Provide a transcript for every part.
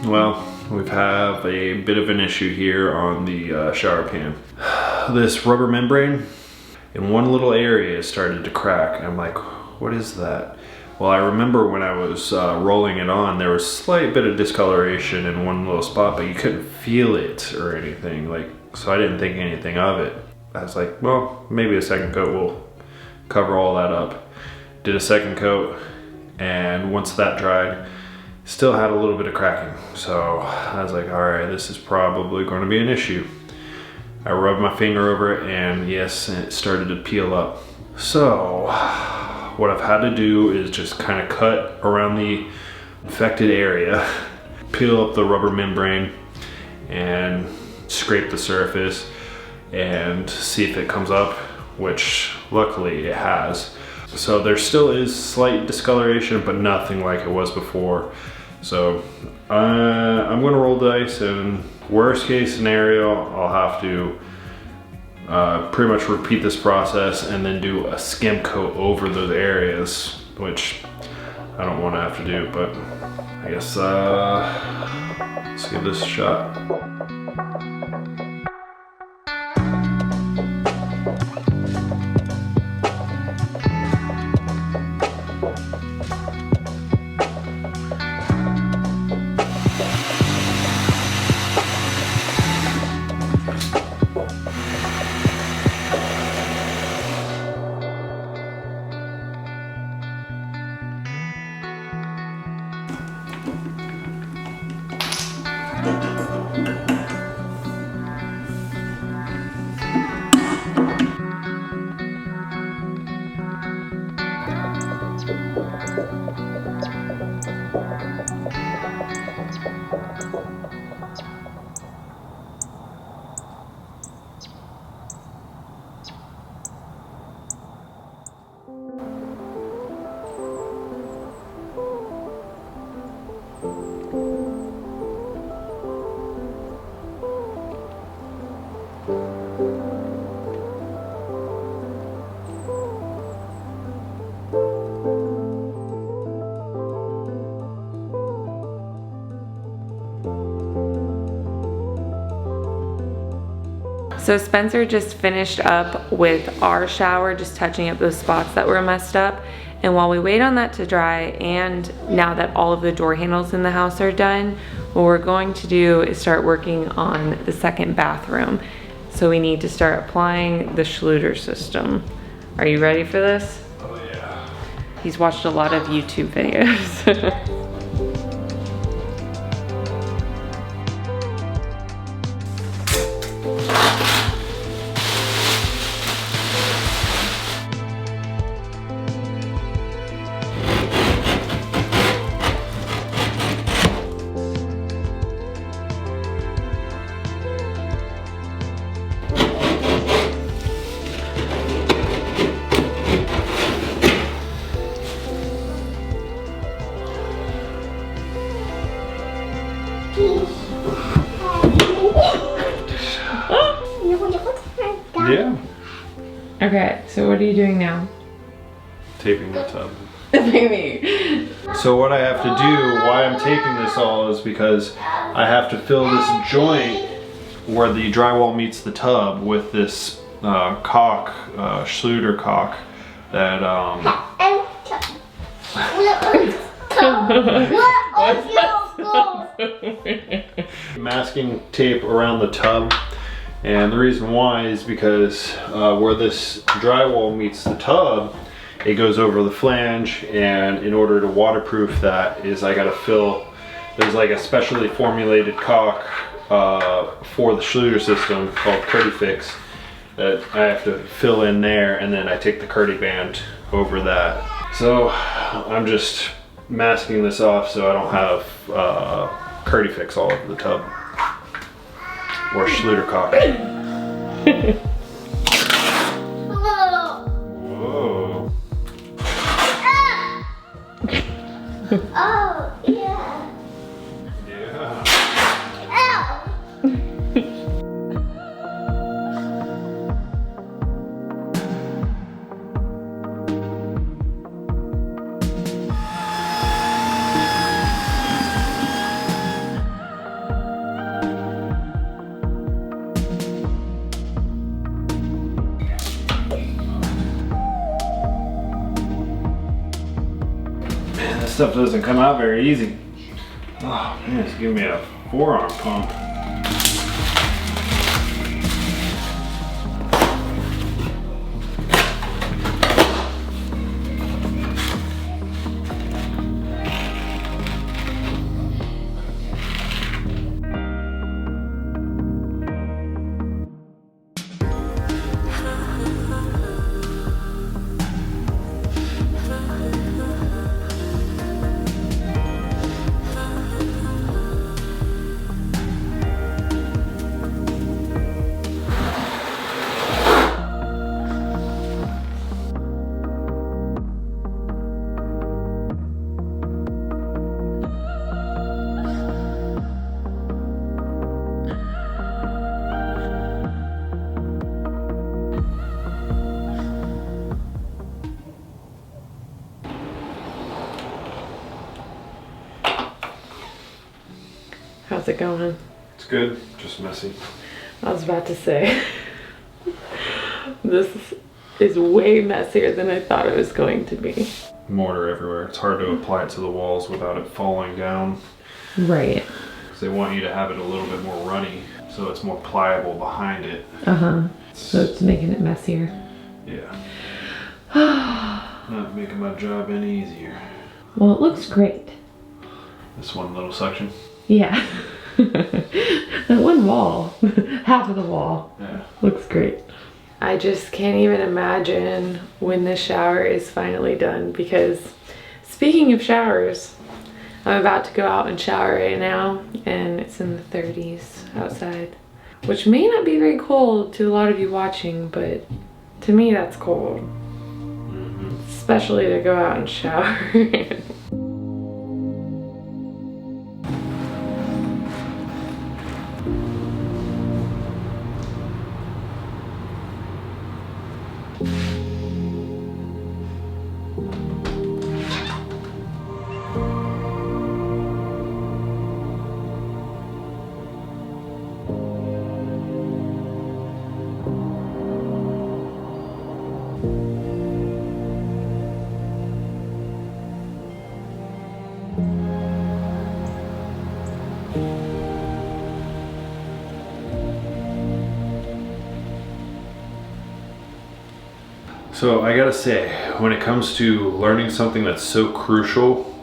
Well, we have a bit of an issue here on the shower pan. This rubber membrane in one little area started to crack. I'm like, what is that? Well, I remember when I was rolling it on, there was a slight bit of discoloration in one little spot, but you couldn't feel it or anything. So I didn't think anything of it. I was like, well, maybe a second coat will cover all that up. Did a second coat, and once that dried, still had a little bit of cracking. So I was like, all right, this is probably going to be an issue. I rubbed my finger over it, and yes, it started to peel up. So what I've had to do is just kind of cut around the infected area, peel up the rubber membrane, and scrape the surface and see if it comes up, which luckily it has. So there still is slight discoloration, but nothing like it was before. So I'm gonna roll the dice, and worst case scenario, I'll have to pretty much repeat this process and then do a skim coat over those areas, which I don't want to have to do, but I guess let's give this a shot. So Spencer just finished up with our shower, just touching up those spots that were messed up. And while we wait on that to dry, and now that all of the door handles in the house are done, what we're going to do is start working on the second bathroom. So we need to start applying the Schluter system. Are you ready for this? Oh yeah. He's watched a lot of YouTube videos. Yeah. Okay, so what are you doing now? Taping the tub. Baby. So what I have to do, why I'm taping this all, is because I have to fill this joint where the drywall meets the tub with this caulk, Schluter caulk, that masking tape around the tub. And the reason why is because where this drywall meets the tub, it goes over the flange, and in order to waterproof that is I gotta fill, there's like a specially formulated caulk for the Schluter system called Curdy Fix that I have to fill in there, and then I take the Curdy band over that. So I'm just masking this off so I don't have Curdy Fix all over the tub. Or Schluter caulk. Whoa. Oh, yeah. Yeah. Ow. stuff doesn't come out very easy. Oh man, it's giving me a forearm pump. How's it going? It's good, just messy. I was about to say, this is way messier than I thought it was going to be. Mortar everywhere. It's hard to apply it to the walls without it falling down. Right. Because they want you to have it a little bit more runny, so it's more pliable behind it. Uh-huh. So it's making it messier. Yeah. Not making my job any easier. Well, it looks great. This one little section. Yeah. That one wall, half of the wall, Yeah. looks great. I just can't even imagine when the shower is finally done, because speaking of showers, I'm about to go out and shower right now, and it's in the 30s outside, which may not be very cold to a lot of you watching, but to me that's cold. Mm-hmm. Especially to go out and shower. So I gotta say, when it comes to learning something that's so crucial,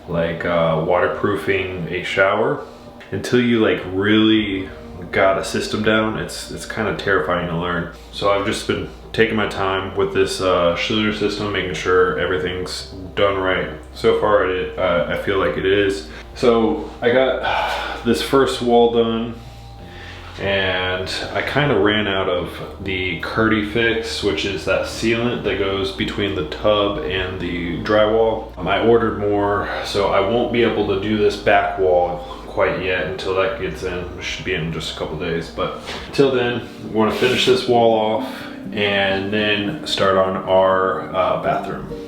like waterproofing a shower, until you like really got a system down, it's kind of terrifying to learn. So I've just been taking my time with this Schluter system, making sure everything's done right. So far I feel like it is. So I got this first wall done, and I kind of ran out of the Curdy Fix, which is that sealant that goes between the tub and the drywall. I ordered more, so I won't be able to do this back wall quite yet until that gets in. It should be in just a couple days, but until then, we want to finish this wall off and then start on our bathroom.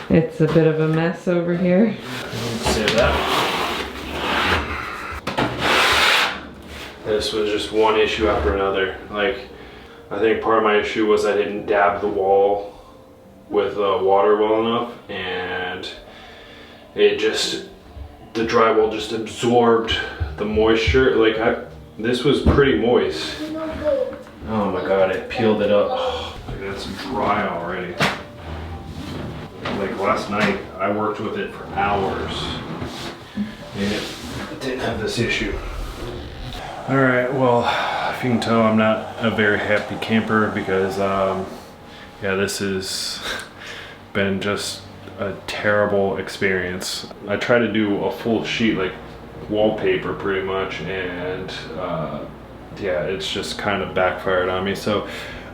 It's a bit of a mess over here. Say that. This was just one issue after another. Like, I think part of my issue was I didn't dab the wall with water well enough, and it just, the drywall just absorbed the moisture. Like, this was pretty moist. Oh my god, it peeled it up. Oh, that's dry already. Like last night, I worked with it for hours, and it didn't have this issue. All right, well, if you can tell, I'm not a very happy camper because, yeah, this has been just a terrible experience. I tried to do a full sheet, like wallpaper pretty much, and yeah, it's just kind of backfired on me. So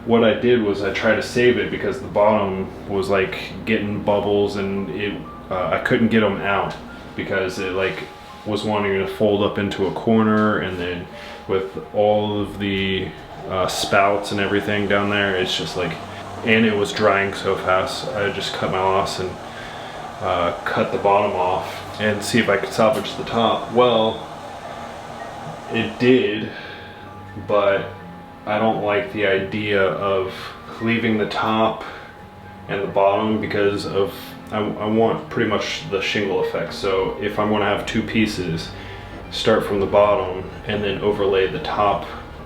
what I did was I tried to save it because the bottom was like getting bubbles, and I couldn't get them out because it like was wanting to fold up into a corner, and then with all of the spouts and everything down there, it's just like and it was drying so fast. I just cut my loss and cut the bottom off and see if I could salvage the top. Well, it did, but I don't like the idea of leaving the top and the bottom because of I want pretty much the shingle effect. So if I'm going to have two pieces, start from the bottom and then overlay the top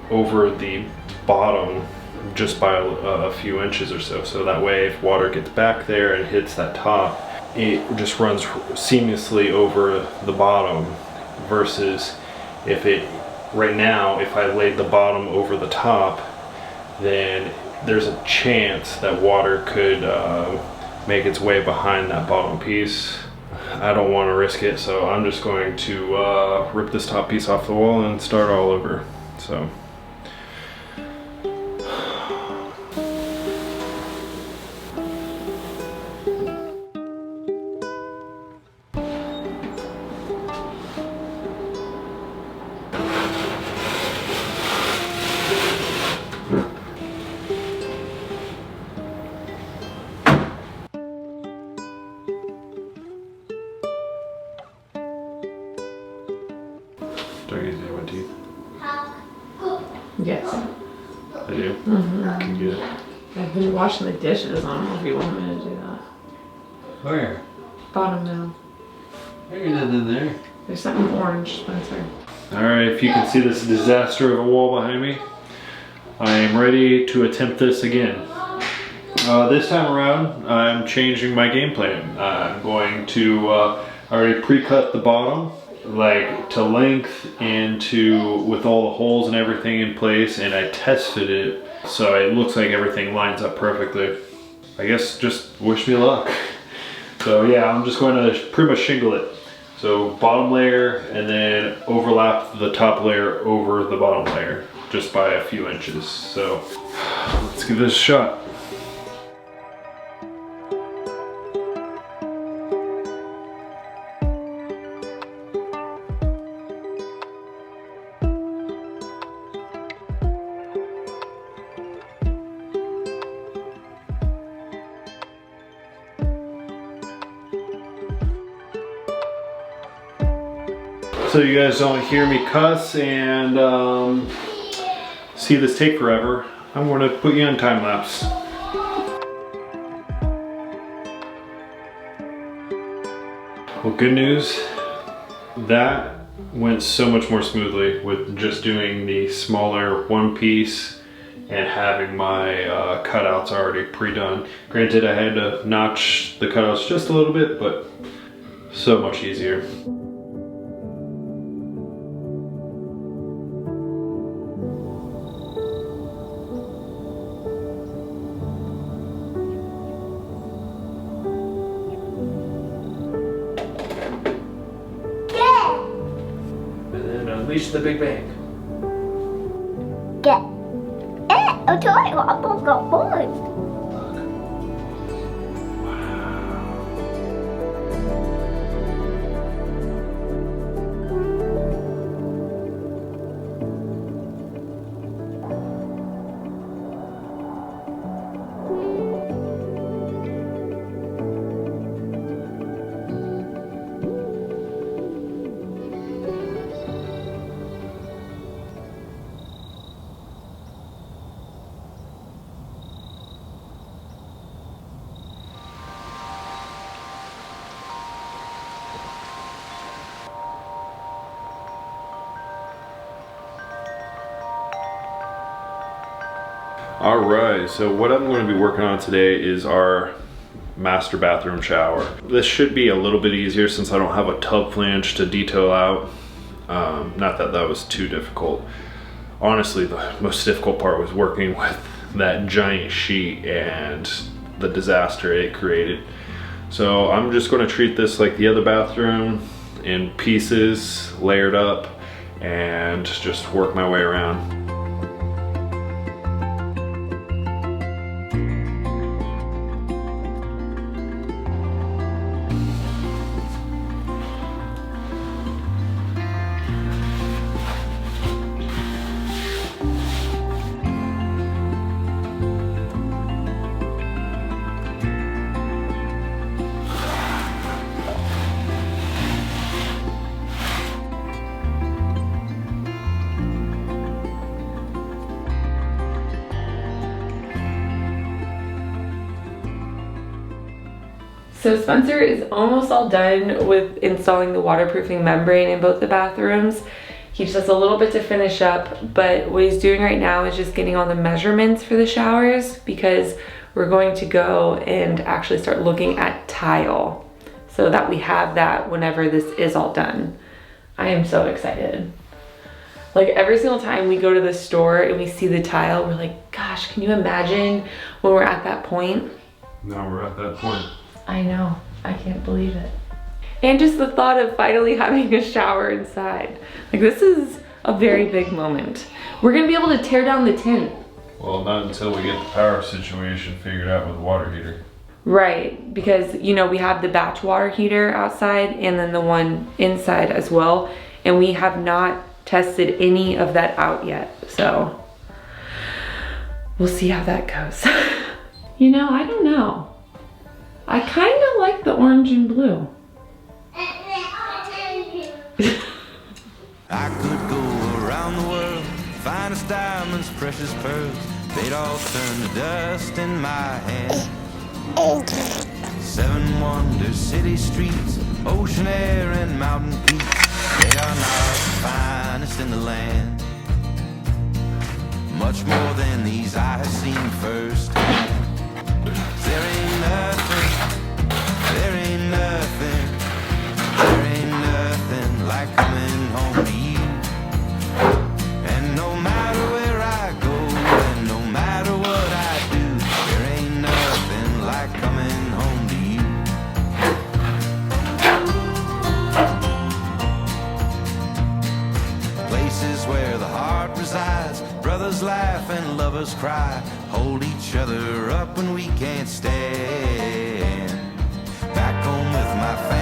over the bottom just by a few inches or so. So that way if water gets back there and hits that top, it just runs seamlessly over the bottom, versus if it, right now, if I laid the bottom over the top, then there's a chance that water could make its way behind that bottom piece. I don't want to risk it, so I'm just going to rip this top piece off the wall and start all over. So. Do I use my teeth? Yes. I do? Okay, good. I've been washing the dishes. I don't know if you want me to do that. Where? Bottom now. There's nothing in there. There's something orange, Spencer. Alright, if you can see this disaster of a wall behind me, I am ready to attempt this again. This time around, I'm changing my game plan. I'm going to already pre-cut the bottom, like to length and with all the holes and everything in place, and I tested it so it looks like everything lines up perfectly. I guess just wish me luck. So yeah, I'm just going to pretty much shingle it. So bottom layer and then overlap the top layer over the bottom layer just by a few inches. So let's give this a shot. So you guys don't hear me cuss and see this take forever, I'm going to put you on time lapse. Well, good news, that went so much more smoothly with just doing the smaller one piece and having my cutouts already pre-done. Granted, I had to notch the cutouts just a little bit, but so much easier. Unleash the Big Bang. Get it. I told you I got bored. Alright, so what I'm going to be working on today is our master bathroom shower. This should be a little bit easier since I don't have a tub flange to detail out. Not that that was too difficult. Honestly, the most difficult part was working with that giant sheet and the disaster it created. So I'm just going to treat this like the other bathroom in pieces, layered up, and just work my way around. So Spencer is almost all done with installing the waterproofing membrane in both the bathrooms. He just has a little bit to finish up, but what he's doing right now is just getting all the measurements for the showers because we're going to go and actually start looking at tile so that we have that whenever this is all done. I am so excited. Like every single time we go to the store and we see the tile, we're like, gosh, can you imagine when we're at that point? Now we're at that point. I know, I can't believe it. And just the thought of finally having a shower inside. Like this is a very big moment. We're gonna be able to tear down the tent. Well, not until we get the power situation figured out with the water heater. Right, because you know, we have the batch water heater outside and then the one inside as well. And we have not tested any of that out yet. So we'll see how that goes. You know, I don't know. I kind of like the orange and blue. I could go around the world, finest diamonds, precious pearls, they'd all turn to dust in my hand. 7 wonders, city streets, ocean air and mountain peaks, they are not the finest in the land. Much more than these I have seen first. There ain't nothing, there ain't nothing, there ain't nothing like coming home to you. And no matter where I go, and no matter what I do, there ain't nothing like coming home to you. Places where the heart resides, brothers laugh and lovers cry, hold each other up when we can't stand. Back home with my family.